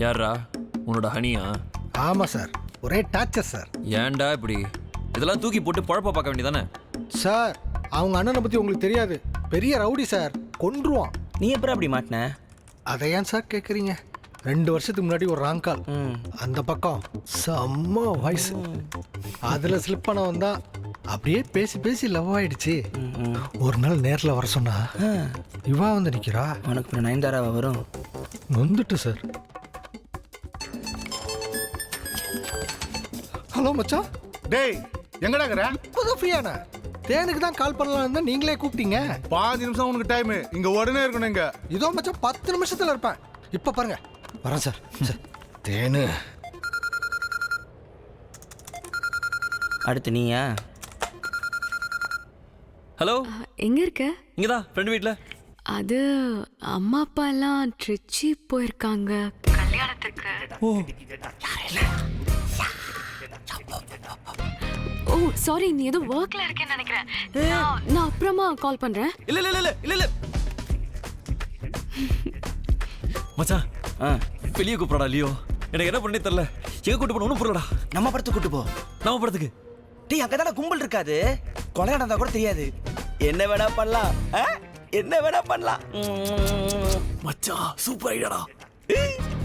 யாரா உன்னோட ஹனியா? ஆமாம் சார், ஒரே டார்ச்சர் சார். ஏன்டா இப்படி? இதெல்லாம் தூக்கி போட்டு பழப்ப பார்க்க வேண்டியதானே? சார் அவங்க அண்ணனை பற்றி உங்களுக்கு தெரியாது, பெரிய ரவுடி சார், கொன்றுவான். நீ எப்படி அப்படி மாட்டின? அதை ஏன் சார் கேட்குறீங்க? 2 வருஷத்துக்கு முன்னாடி ஒரு ராங் கால், அந்த பக்கம் செம்ம வாய்ஸ், அதில் ஸ்லிப் பண்ண வந்தா அப்படியே பேசி பேசி லவ் ஆயிடுச்சு. ஒரு நாள் நேரில் வர சொன்னா இவா வந்து நிற்கிறா. உனக்கு இப்போ நயன்தாராவா வரும்? வந்துட்டு சார். ஹலோ மச்சான். டேய் எங்கடா இருக்கிற? இப்போதான் ஃப்ரீயாண்ணா, தேனுக்கு தான் கால் பண்ணலாம் தான் நீங்களே கூப்பிட்டீங்க. 5 நிமிஷம் உனக்கு டைம், இங்க உடனே இருக்கணும். இங்க இதோ மச்சான் 10 நிமிஷத்துல இருப்பேன். இப்ப பாருங்க வரேன் சார். சார் தேனு. அடுத்து நீயா? ஹலோ, எங்க இருக்க? இங்கதான் ஃப்ரெண்ட் வீட்ல. அது அம்மா அப்பா எல்லாம் ட்ரிச்சி போயிருக்காங்க கல்யாணத்துக்கு. ஓ சாரி, நீ ஏதோ ஒர்க்ல இருக்கேன்னு நினைக்கிறேன். நான் அப்புறமா கால் பண்றேன். இல்ல இல்ல இல்ல இல்ல இல்ல மச்சான், வெளியே கூப்பிடா லியோ. எனக்கு என்ன பண்ணே தெரியல. எங்க கூட்டு போன ஒன்றும் புரியலடா. நம்ம படத்துக்கு கூட்டு போ. நம்ம படத்துக்கு? டேய் அங்கதான கும்பல் இருக்காது, கொலை நடந்தா கூட தெரியாது. என்ன வேணா பண்ணலாம், என்ன வேணா பண்ணலாம். மச்சான் சூப்பர் ஐடியாடா.